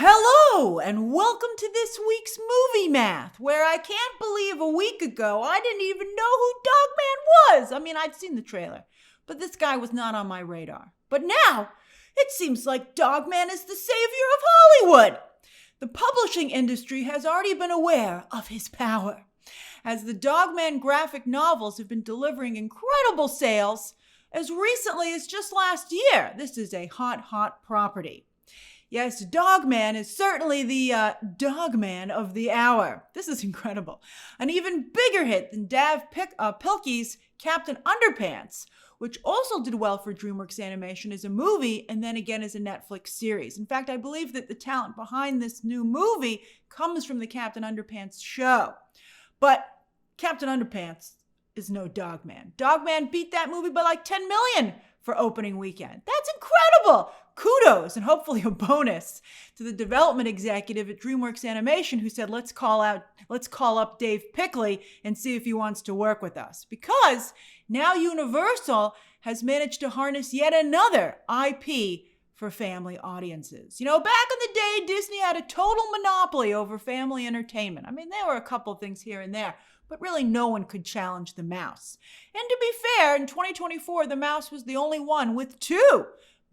Hello, and welcome to this week's Movie Math, where I can't believe a week ago I didn't even know who Dogman was. I mean, I'd seen the trailer, but this guy was not on my radar. But now, it seems like Dogman is the savior of Hollywood. The publishing industry has already been aware of his power, as the Dogman graphic novels have been delivering incredible sales as recently as just last year. This is a hot property. Yes, Dogman is certainly the Dogman of the hour. This is incredible. An even bigger hit than Dav Pilkey's Captain Underpants, which also did well for DreamWorks Animation as a movie and then again as a Netflix series. In fact, I believe that the talent behind this new movie comes from the Captain Underpants show. But Captain Underpants is no Dogman. Dogman beat that movie by like 10 million for opening weekend. That's incredible. Kudos and hopefully a bonus to the development executive at DreamWorks Animation who said, let's call up Dave Pickley and see if he wants to work with us. Because now Universal has managed to harness yet another IP for family audiences. You know, back in the day, Disney had a total monopoly over family entertainment. I mean, there were a couple things here and there, but really no one could challenge the mouse. And to be fair, in 2024, the mouse was the only one with $2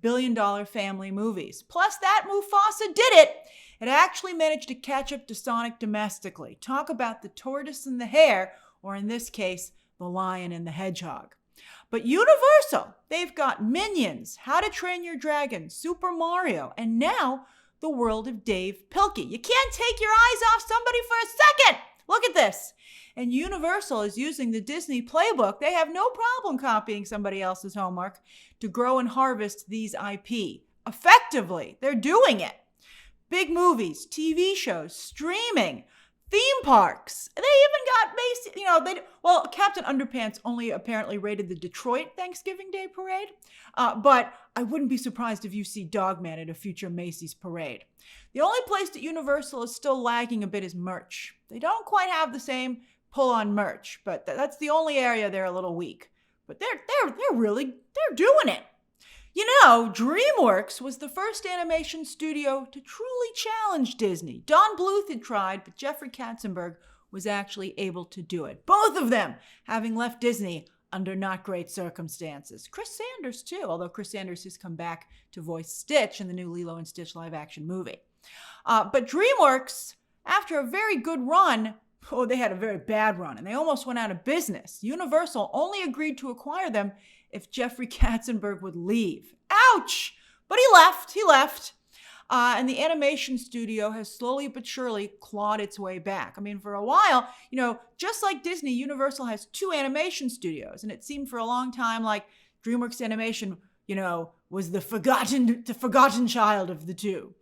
billion family movies. Plus, that Mufasa did it. It actually managed to catch up to Sonic domestically. Talk about the tortoise and the hare, or in this case, the lion and the hedgehog. But Universal, they've got Minions, How to Train Your Dragon, Super Mario, and now the world of Dave Pilkey. You can't take your eyes off somebody for a second. Look at this. And Universal is using the Disney playbook. They have no problem copying somebody else's homework to grow and harvest these IP. Effectively, they're doing it. Big movies, TV shows, streaming, theme parks. They even got Macy, Captain Underpants only apparently rated the Detroit Thanksgiving Day parade. But I wouldn't be surprised if you see Dogman at a future Macy's parade. The only place that Universal is still lagging a bit is merch. They don't quite have the same pull on merch, but that's the only area they're a little weak. But they're doing it. You know, DreamWorks was the first animation studio to truly challenge Disney. Don Bluth had tried, but Jeffrey Katzenberg was actually able to do it. Both of them having left Disney under not great circumstances. Chris Sanders, too, although Chris Sanders has come back to voice Stitch in the new Lilo and Stitch live-action movie. But DreamWorks, after a very good run, they had a very bad run, and they almost went out of business. Universal only agreed to acquire them if Jeffrey Katzenberg would leave. Ouch! But he left. And the animation studio has slowly but surely clawed its way back. I mean, for a while, just like Disney, Universal has 2 animation studios. And it seemed for a long time like DreamWorks Animation, was the forgotten child of the 2.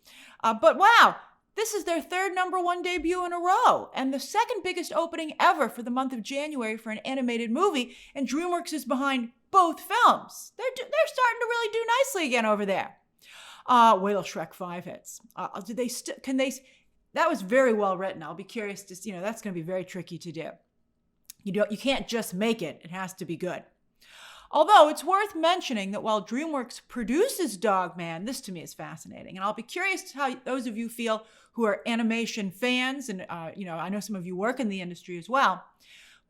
But wow, this is their 3rd #1 debut in a row. And the 2nd biggest opening ever for the month of January for an animated movie. And DreamWorks is behind both films. They're starting to really do nicely again over there. Wait till Shrek 5 hits. That was very well written. I'll be curious to see, that's going to be very tricky to do. You can't just make it. It has to be good. Although it's worth mentioning that while DreamWorks produces Dogman, this to me is fascinating. And I'll be curious how those of you feel who are animation fans. And, I know some of you work in the industry as well.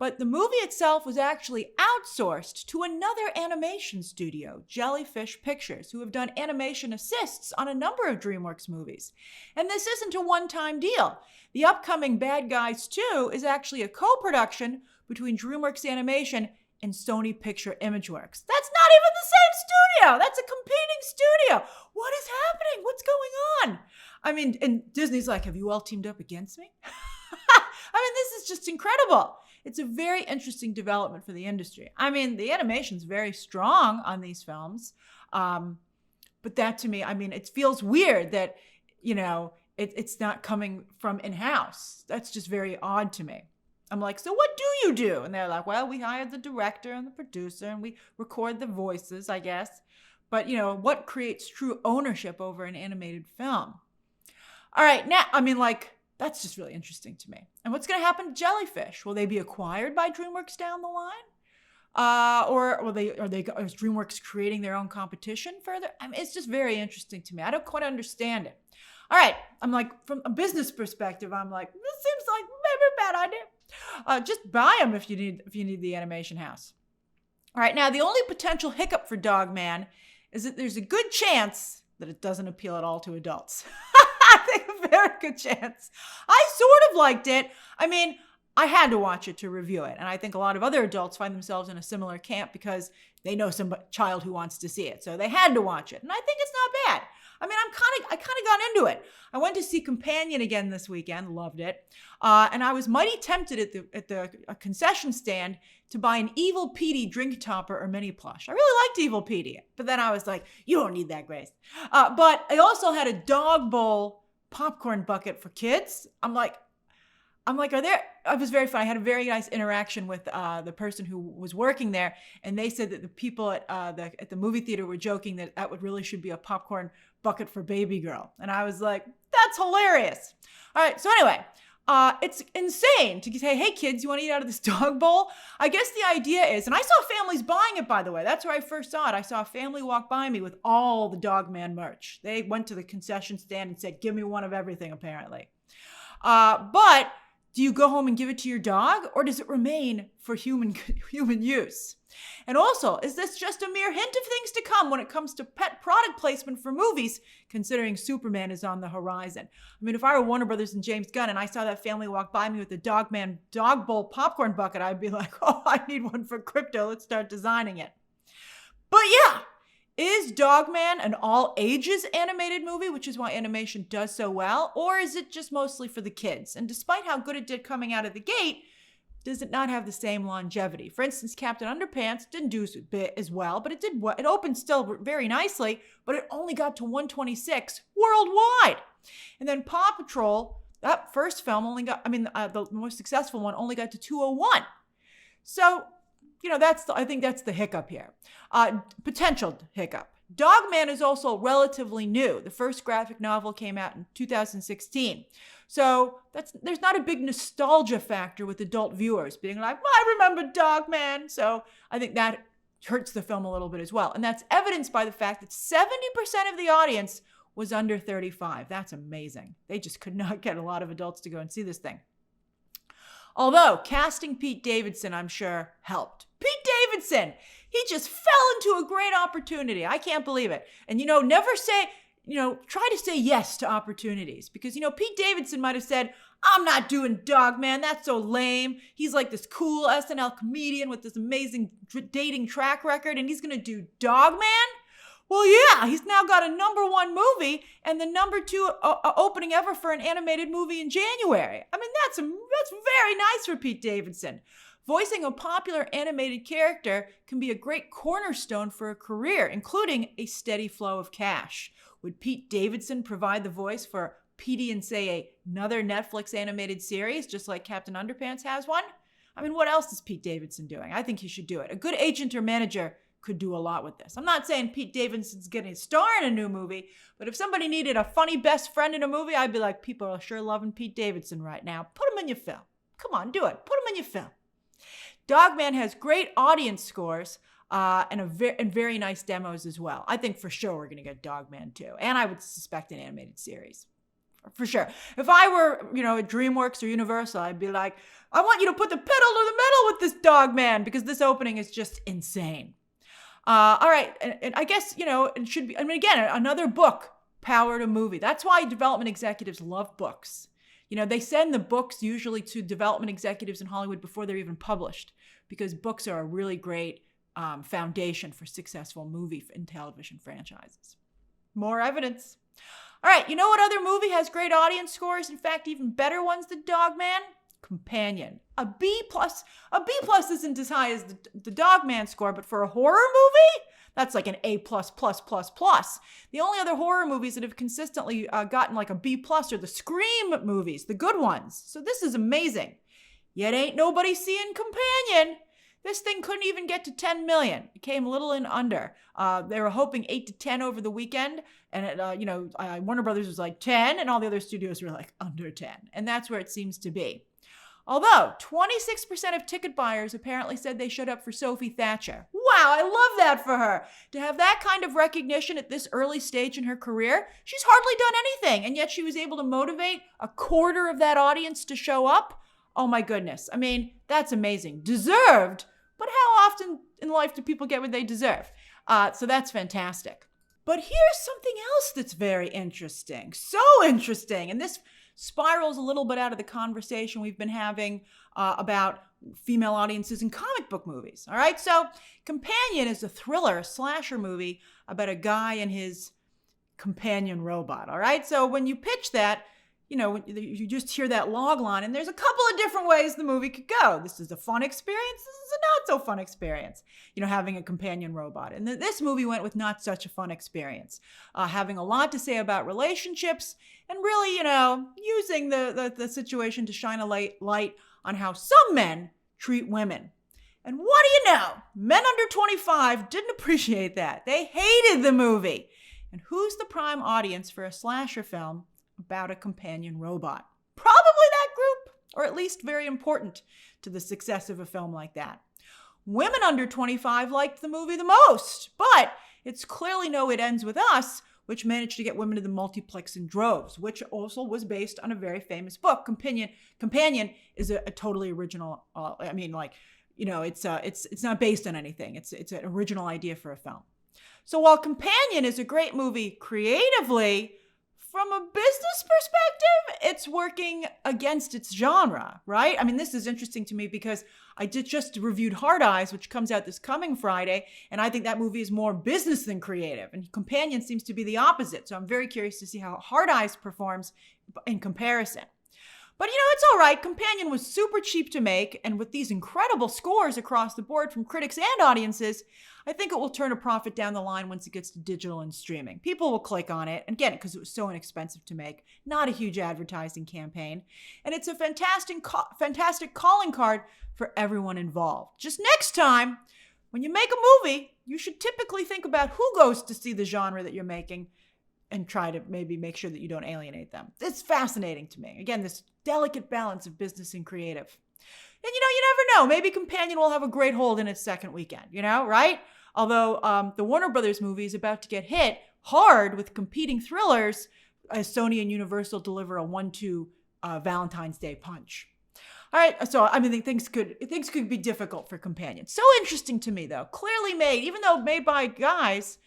But the movie itself was actually outsourced to another animation studio, Jellyfish Pictures, who have done animation assists on a number of DreamWorks movies. And this isn't a one-time deal. The upcoming Bad Guys 2 is actually a co-production between DreamWorks Animation and Sony Picture Imageworks. That's not even the same studio. That's a competing studio. What is happening? What's going on? I mean, and Disney's like, have you all teamed up against me? I mean, this is just incredible. It's a very interesting development for the industry. I mean, the animation's very strong on these films. But that to me, I mean, it feels weird that, it's not coming from in-house. That's just very odd to me. I'm like, so what do you do? And they're like, well, we hired the director and the producer and we record the voices, I guess. But, what creates true ownership over an animated film? All right, now, that's just really interesting to me. And what's going to happen to Jellyfish? Will they be acquired by DreamWorks down the line? Or is DreamWorks creating their own competition further? I mean, it's just very interesting to me. I don't quite understand it. All right, I'm like, from a business perspective, I'm like, this seems like maybe a bad idea. Just buy them if you need the animation house. All right, now the only potential hiccup for Dog Man is that there's a good chance that it doesn't appeal at all to adults. I think a very good chance. I sort of liked it. I mean, I had to watch it to review it. And I think a lot of other adults find themselves in a similar camp because they know some child who wants to see it. So they had to watch it. And I think it's not bad. I mean, I kind of got into it. I went to see Companion again this weekend, loved it. And I was mighty tempted at the concession stand to buy an Evil Petey drink topper or mini plush. I really liked Evil Petey, but then I was like, you don't need that, Grace. But I also had a dog bowl popcorn bucket for kids. I'm like, it was very fun. I had a very nice interaction with the person who was working there, and they said that the people at the movie theater were joking that would really should be a popcorn bucket for baby girl. And I was like, that's hilarious. All right, so anyway, it's insane to say, hey kids, you want to eat out of this dog bowl? I guess the idea is, and I saw families buying it, by the way. That's where I first saw it. I saw a family walk by me with all the Dog Man merch. They went to the concession stand and said, give me one of everything, apparently. But do you go home and give it to your dog, or does it remain for human use? And also, is this just a mere hint of things to come when it comes to pet product placement for movies, considering Superman is on the horizon? I mean, if I were Warner Brothers and James Gunn and I saw that family walk by me with the Dog Man dog bowl popcorn bucket, I'd be like, oh, I need one for crypto. Let's start designing it. But yeah, is Dog Man an all ages animated movie, which is why animation does so well, or is it just mostly for the kids? And despite how good it did coming out of the gate, does it not have the same longevity? For instance, Captain Underpants didn't do as well, but it opened still very nicely, but it only got to 126 worldwide. And then Paw Patrol, that first film the most successful one only got to 201. So, I think that's the hiccup here. Potential hiccup. Dog Man is also relatively new. The first graphic novel came out in 2016. So there's not a big nostalgia factor with adult viewers being like, well, I remember Dog Man. So I think that hurts the film a little bit as well. And that's evidenced by the fact that 70% of the audience was under 35. That's amazing. They just could not get a lot of adults to go and see this thing. Although casting Pete Davidson, I'm sure, helped. Pete Davidson, he just fell into a great opportunity. I can't believe it. And, try to say yes to opportunities. Because, Pete Davidson might have said, I'm not doing Dog Man. That's so lame. He's like this cool SNL comedian with this amazing dating track record, and he's going to do Dog Man? Well, yeah, he's now got a #1 movie and the #2 opening ever for an animated movie in January. I mean, that's very nice for Pete Davidson. Voicing a popular animated character can be a great cornerstone for a career, including a steady flow of cash. Would Pete Davidson provide the voice for Petey in, say, another Netflix animated series, just like Captain Underpants has one? I mean, what else is Pete Davidson doing? I think he should do it. A good agent or manager could do a lot with this. I'm not saying Pete Davidson's getting a star in a new movie, but if somebody needed a funny best friend in a movie, I'd be like, people are sure loving Pete Davidson right now. Put him in your film. Come on, do it. Put him in your film. Dog Man has great audience scores and very nice demos as well. I think for sure we're going to get Dog Man 2. And I would suspect an animated series. For sure. If I were, at DreamWorks or Universal, I'd be like, I want you to put the pedal to the metal with this Dog Man because this opening is just insane. All right. And I guess, it should be, again, another book powered a movie. That's why development executives love books. They send the books usually to development executives in Hollywood before they're even published because books are a really great foundation for successful movie and television franchises. More evidence. All right. You know what other movie has great audience scores? In fact, even better ones than Dog Man? Companion. A B+. A B+ isn't as high as the Dog Man score, but for a horror movie, that's like an A++++. The only other horror movies that have consistently gotten like a B+ are the Scream movies, the good ones. So this is amazing. Yet ain't nobody seeing Companion. This thing couldn't even get to 10 million. It came a little in under. They were hoping 8 to 10 over the weekend. And, Warner Brothers was like 10, and all the other studios were like under 10. And that's where it seems to be. Although 26% of ticket buyers apparently said they showed up for Sophie Thatcher. Wow, I love that for her. To have that kind of recognition at this early stage in her career, she's hardly done anything, and yet she was able to motivate a quarter of that audience to show up. Oh my goodness. I mean, that's amazing. Deserved, but how often in life do people get what they deserve? So that's fantastic. But here's something else that's very interesting. So interesting. And this spirals a little bit out of the conversation we've been having about female audiences in comic book movies. All right. So Companion is a thriller, a slasher movie about a guy and his companion robot. All right. So when you pitch that, you just hear that log line, and there's a couple of different ways the movie could go. This is a fun experience. This is a not so fun experience, having a companion robot. And this movie went with not such a fun experience, having a lot to say about relationships and really, using the situation to shine a light on how some men treat women. And what do you know? Men under 25 didn't appreciate that. They hated the movie. And who's the prime audience for a slasher film about a companion robot? Probably that group, or at least very important to the success of a film like that. Women under 25 liked the movie the most, but it's clearly no It Ends With Us, which managed to get women to the multiplex in droves, which also was based on a very famous book. Companion is a totally original, it's not based on anything. It's an original idea for a film. So while Companion is a great movie creatively, from a business perspective, it's working against its genre, right? I mean, this is interesting to me because I just reviewed Hard Eyes, which comes out this coming Friday, and I think that movie is more business than creative, and Companion seems to be the opposite. So I'm very curious to see how Hard Eyes performs in comparison. But it's all right. Companion was super cheap to make, and with these incredible scores across the board from critics and audiences, I think it will turn a profit down the line once it gets to digital and streaming. People will click on it and get it because it was so inexpensive to make. Not a huge advertising campaign. And it's a fantastic calling card for everyone involved. Just next time, when you make a movie, you should typically think about who goes to see the genre that you're making and try to maybe make sure that you don't alienate them. It's fascinating to me. Again, this delicate balance of business and creative. And you never know. Maybe Companion will have a great hold in its second weekend, right? Although the Warner Brothers movie is about to get hit hard with competing thrillers as Sony and Universal deliver a 1-2 Valentine's Day punch. All right, so I mean, things could be difficult for Companion. So interesting to me, though. Clearly made, even though made by guys,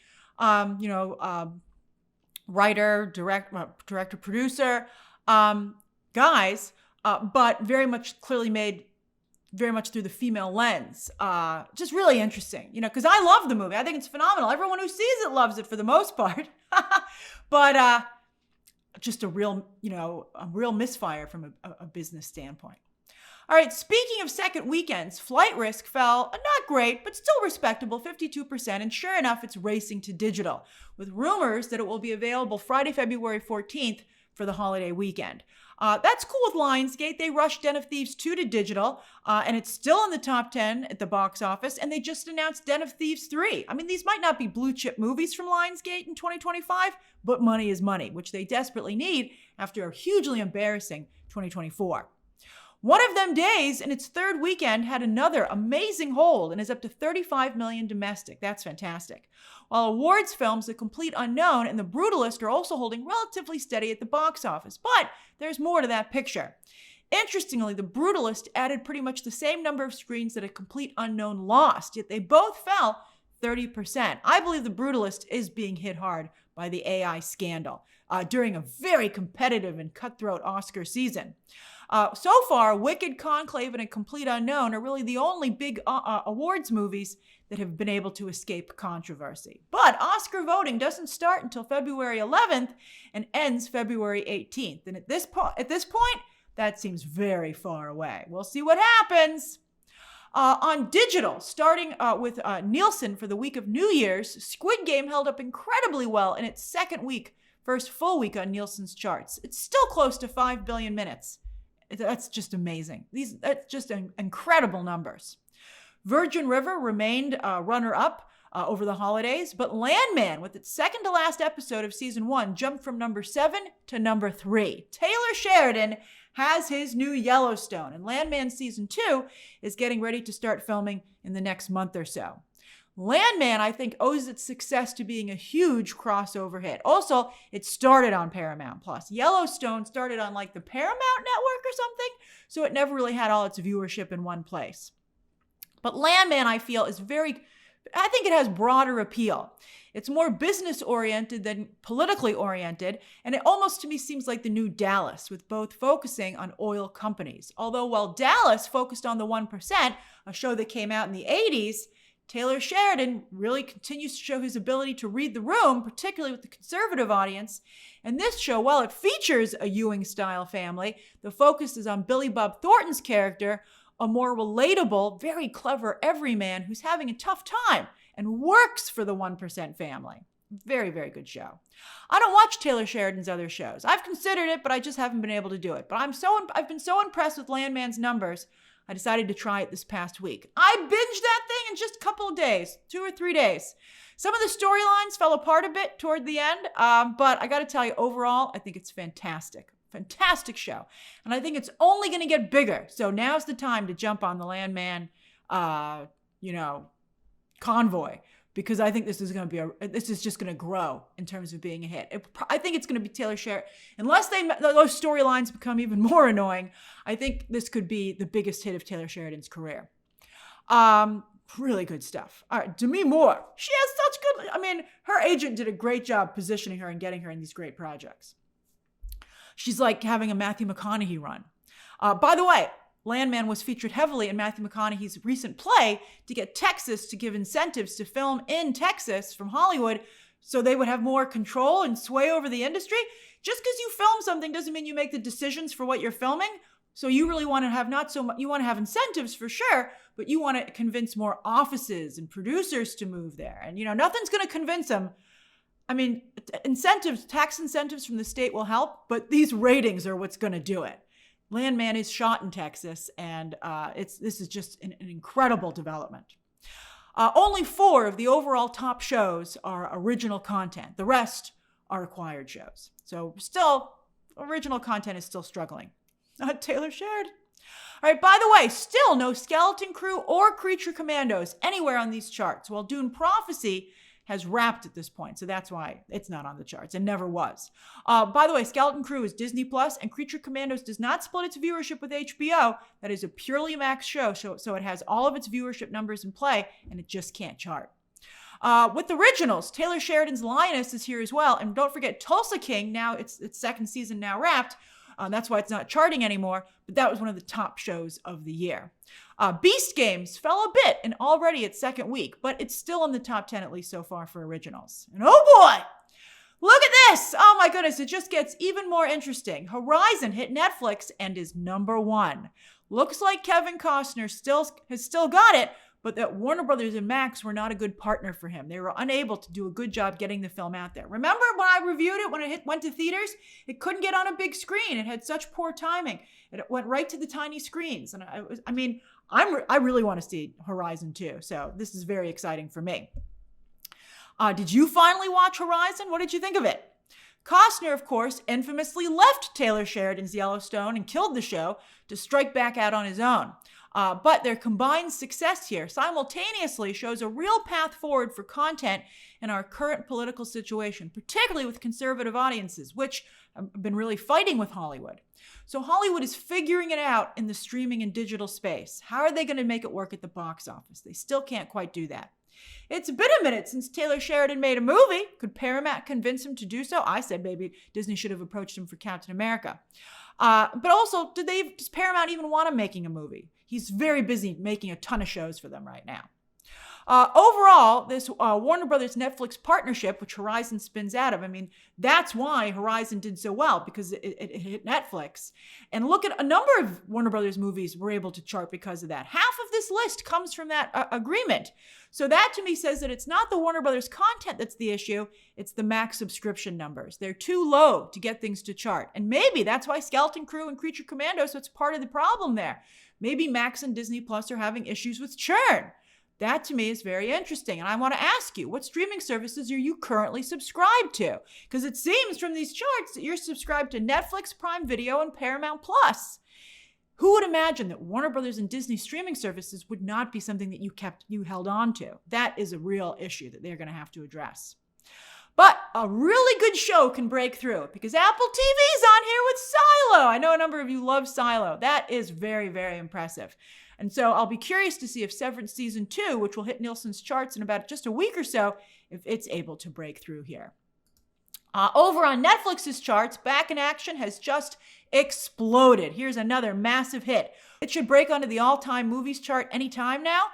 writer, director, producer, guys, but very much clearly made very much through the female lens. Just really interesting, because I love the movie. I think it's phenomenal. Everyone who sees it loves it for the most part. But just a real misfire from a business standpoint. All right, speaking of second weekends, Flight Risk fell, not great, but still respectable, 52%, and sure enough, it's racing to digital, with rumors that it will be available Friday, February 14th for the holiday weekend. That's cool with Lionsgate. They rushed Den of Thieves 2 to digital, and it's still in the top 10 at the box office, and they just announced Den of Thieves 3. I mean, these might not be blue chip movies from Lionsgate in 2025, but money is money, which they desperately need after a hugely embarrassing 2024. One of Them Days, in its third weekend, had another amazing hold and is up to $35 million domestic. That's fantastic. While awards films The Complete Unknown and The Brutalist are also holding relatively steady at the box office. But there's more to that picture. Interestingly, The Brutalist added pretty much the same number of screens that A Complete Unknown lost, yet they both fell 30%. I believe The Brutalist is being hit hard by the AI scandal during a very competitive and cutthroat Oscar season. So far, Wicked, Conclave, and A Complete Unknown are really the only big awards movies that have been able to escape controversy. But Oscar voting doesn't start until February 11th and ends February 18th. And at this point, that seems very far away. We'll see what happens. On digital, starting with Nielsen for the week of New Year's, Squid Game held up incredibly well in its first full week on Nielsen's charts. It's still close to 5 billion minutes. That's just amazing. That's just incredible numbers. Virgin River remained runner-up over the holidays, but Landman, with its second to last episode of season 1, jumped from number 7 to number 3. Taylor Sheridan has his new Yellowstone, and Landman Season 2 is getting ready to start filming in the next month or so. Landman, I think, owes its success to being a huge crossover hit. Also, it started on Paramount Plus. Yellowstone started on like the Paramount Network or something, so it never really had all its viewership in one place. But Landman, I feel, I think it has broader appeal. It's more business-oriented than politically-oriented, and it almost to me seems like the new Dallas, with both focusing on oil companies. Although while Dallas focused on the 1%, a show that came out in the 80s, Taylor Sheridan really continues to show his ability to read the room, particularly with the conservative audience. And this show, while it features a Ewing-style family, the focus is on Billy Bob Thornton's character, a more relatable, very clever everyman who's having a tough time and works for the 1% family. Very, very good show. I don't watch Taylor Sheridan's other shows. I've considered it, but I just haven't been able to do it. But I've been so impressed with Landman's numbers, I decided to try it this past week. I binged that thing in just a couple of days, 2 or 3 days. Some of the storylines fell apart a bit toward the end, but I got to tell you, overall, I think it's fantastic. Fantastic show. And I think it's only going to get bigger. So now's the time to jump on the Landman, convoy, because I think this is just going to grow in terms of being a hit. I think it's going to be Taylor Sheridan. Unless those storylines become even more annoying, I think this could be the biggest hit of Taylor Sheridan's career. Really good stuff. All right, Demi Moore. She has such good, her agent did a great job positioning her and getting her in these great projects. She's like having a Matthew McConaughey run. By the way, Landman was featured heavily in Matthew McConaughey's recent play to get Texas to give incentives to film in Texas from Hollywood so they would have more control and sway over the industry. Just because you film something doesn't mean you make the decisions for what you're filming. So you really want to have you want to have incentives for sure, but you want to convince more offices and producers to move there. And, nothing's going to convince them. Tax incentives from the state will help, but these ratings are what's going to do it. Landman is shot in Texas, and this is just an incredible development. Only 4 of the overall top shows are original content. The rest are acquired shows. So still, original content is still struggling. Taylor Sheridan. All right, by the way, still no Skeleton Crew or Creature Commandos anywhere on these charts, while Dune Prophecy has wrapped at this point, so that's why it's not on the charts and never was. By the way, Skeleton Crew is Disney Plus, and Creature Commandos does not split its viewership with HBO. That is a purely Max show, so it has all of its viewership numbers in play, and it just can't chart. With originals, Taylor Sheridan's Lioness is here as well, and don't forget Tulsa King. Now its second season now wrapped. That's why it's not charting anymore, but that was one of the top shows of the year. Beast Games fell a bit and already its second week, but it's still in the top 10 at least so far for originals. And oh boy, look at this. Oh my goodness, it just gets even more interesting. Horizon hit Netflix and is number 1. Looks like Kevin Costner has still got it, but that Warner Brothers and Max were not a good partner for him. They were unable to do a good job getting the film out there. Remember when I reviewed it, when it went to theaters? It couldn't get on a big screen. It had such poor timing. It went right to the tiny screens. And I really want to see Horizon 2. So this is very exciting for me. Did you finally watch Horizon? What did you think of it? Costner, of course, infamously left Taylor Sheridan's Yellowstone and killed the show to strike back out on his own. But their combined success here simultaneously shows a real path forward for content in our current political situation, particularly with conservative audiences, which have been really fighting with Hollywood. So Hollywood is figuring it out in the streaming and digital space. How are they going to make it work at the box office? They still can't quite do that. It's been a minute since Taylor Sheridan made a movie. Could Paramount convince him to do so? I said maybe Disney should have approached him for Captain America. But also, does Paramount even want him making a movie? He's very busy making a ton of shows for them right now. Overall, this Warner Brothers Netflix partnership, which Horizon spins out of, that's why Horizon did so well, because it hit Netflix. And look at a number of Warner Brothers movies were able to chart because of that. Half of this list comes from that agreement. So that to me says that it's not the Warner Brothers content that's the issue, it's the Max subscription numbers. They're too low to get things to chart. And maybe that's why Skeleton Crew and Creature Commando, so it's part of the problem there. Maybe Max and Disney Plus are having issues with churn. That to me is very interesting. And I want to ask you, what streaming services are you currently subscribed to? Because it seems from these charts that you're subscribed to Netflix, Prime Video, and Paramount Plus. Who would imagine that Warner Brothers and Disney streaming services would not be something that you held on to? That is a real issue that they're going to have to address. But a really good show can break through because Apple TV's on here with Silo. I know a number of you love Silo. That is very, very impressive. And so I'll be curious to see if Severance Season 2, which will hit Nielsen's charts in about just a week or so, if it's able to break through here. Over on Netflix's charts, Back in Action has just exploded. Here's another massive hit. It should break onto the all-time movies chart anytime now,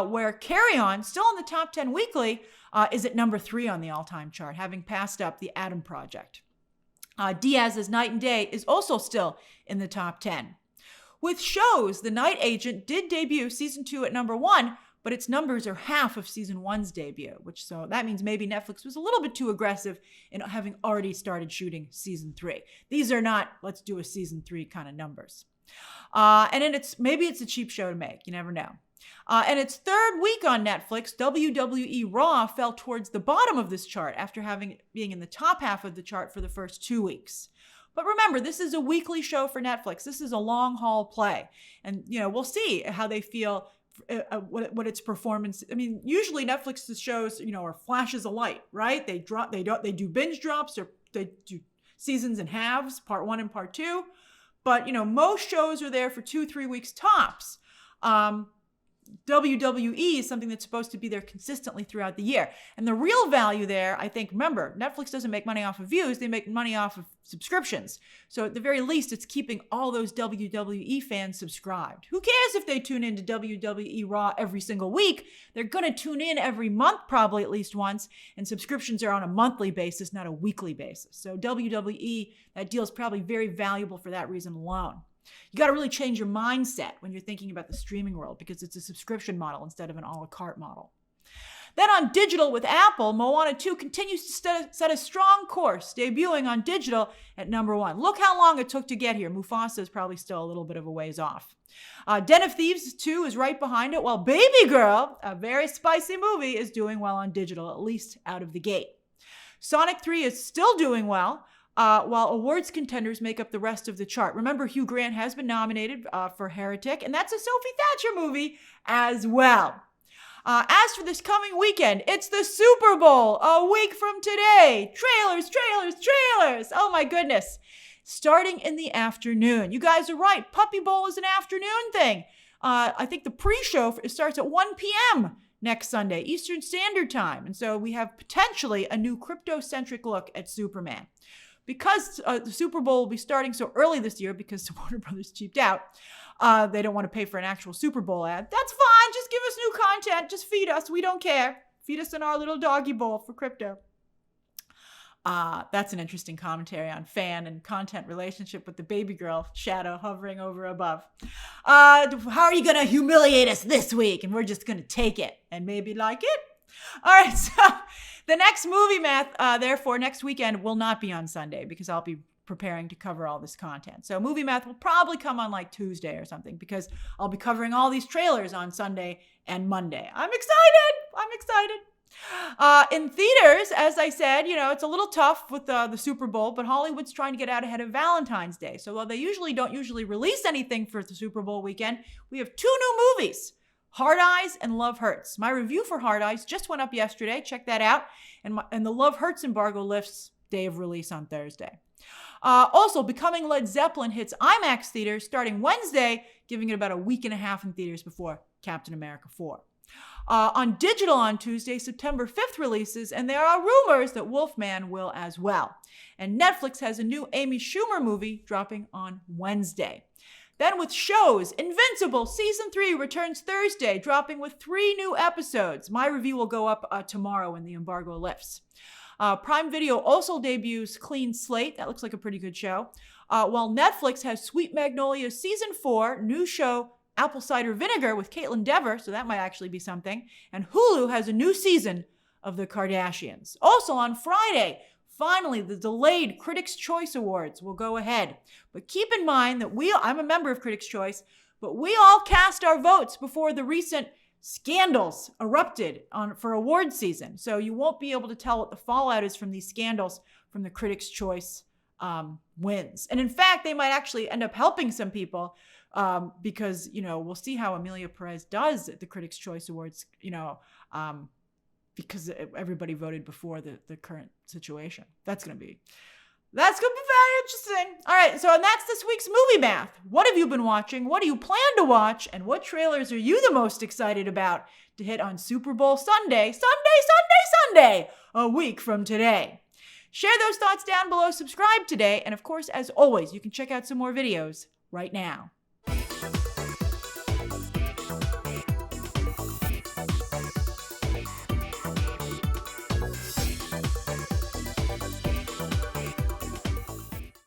where Carry On, still in the top 10 weekly, is at number 3 on the all-time chart, having passed up The Atom Project. Diaz's Night and Day is also still in the top 10. With shows, The Night Agent did debut season 2 at number 1, but its numbers are half of season 1's debut, so that means maybe Netflix was a little bit too aggressive in having already started shooting season 3. These are not, let's do a season 3 kind of numbers. And then maybe it's a cheap show to make. You never know. And its third week on Netflix, WWE Raw fell towards the bottom of this chart after being in the top half of the chart for the first 2 weeks. But remember, this is a weekly show for Netflix. This is a long haul play. And, we'll see how they feel, what its performance. I mean, usually Netflix's shows, are flashes of light, right? They do binge drops, or they do seasons in halves, part 1 and part 2. But, most shows are there for 2-3 weeks tops. WWE is something that's supposed to be there consistently throughout the year. And the real value there, I think, remember, Netflix doesn't make money off of views, they make money off of subscriptions. So at the very least, it's keeping all those WWE fans subscribed. Who cares if they tune into WWE Raw every single week? They're going to tune in every month, probably at least once, and subscriptions are on a monthly basis, not a weekly basis. So WWE, that deal is probably very valuable for that reason alone. You got to really change your mindset when you're thinking about the streaming world because it's a subscription model instead of an a la carte model. Then on digital with Apple, Moana 2 continues to set a strong course, debuting on digital at number 1. Look how long it took to get here. Mufasa is probably still a little bit of a ways off. Den of Thieves 2 is right behind it, while Baby Girl, a very spicy movie, is doing well on digital, at least out of the gate. Sonic 3 is still doing well, while awards contenders make up the rest of the chart. Remember, Hugh Grant has been nominated for Heretic, and that's a Sophie Thatcher movie as well. As for this coming weekend, it's the Super Bowl, a week from today. Trailers. Oh my goodness. Starting in the afternoon. You guys are right. Puppy Bowl is an afternoon thing. I think the pre-show starts at 1 p.m. next Sunday, Eastern Standard Time. And so we have potentially a new crypto-centric look at Superman. Because the Super Bowl will be starting so early this year because Warner Brothers cheaped out, they don't want to pay for an actual Super Bowl ad. That's fine. Just give us new content. Just feed us. We don't care. Feed us in our little doggy bowl for crypto. That's an interesting commentary on fan and content relationship with the baby girl shadow hovering over above. How are you going to humiliate us this week? And we're just going to take it and maybe like it. All right, so the next Movie Math, therefore, next weekend will not be on Sunday because I'll be preparing to cover all this content. So Movie Math will probably come on like Tuesday or something because I'll be covering all these trailers on Sunday and Monday. I'm excited. In theaters, as I said, it's a little tough with the Super Bowl, but Hollywood's trying to get out ahead of Valentine's Day. So while they don't usually release anything for the Super Bowl weekend, we have 2 new movies. Hard Eyes and Love Hurts. My review for Hard Eyes just went up yesterday. Check that out. And the Love Hurts embargo lifts day of release on Thursday. Also, Becoming Led Zeppelin hits IMAX theaters starting Wednesday, giving it about a week and a half in theaters before Captain America 4. On digital on Tuesday, September 5th releases, and there are rumors that Wolfman will as well. And Netflix has a new Amy Schumer movie dropping on Wednesday. Then with shows, Invincible Season 3 returns Thursday, dropping with 3 new episodes. My review will go up tomorrow when the embargo lifts. Prime Video also debuts Clean Slate. That looks like a pretty good show. While Netflix has Sweet Magnolia Season 4, new show Apple Cider Vinegar with Caitlin Dever, so that might actually be something. And Hulu has a new season of The Kardashians. Also on Friday, finally, the delayed Critics' Choice Awards will go ahead. But keep in mind that I'm a member of Critics' Choice, but we all cast our votes before the recent scandals erupted for award season. So you won't be able to tell what the fallout is from these scandals from the Critics' Choice wins. And in fact, they might actually end up helping some people because, we'll see how Amelia Perez does at the Critics' Choice Awards, because everybody voted before the current situation. That's going to be very interesting. All right, so that's this week's Movie Math. What have you been watching? What do you plan to watch? And what trailers are you the most excited about to hit on Super Bowl Sunday, a week from today? Share those thoughts down below, subscribe today, and of course, as always, you can check out some more videos right now.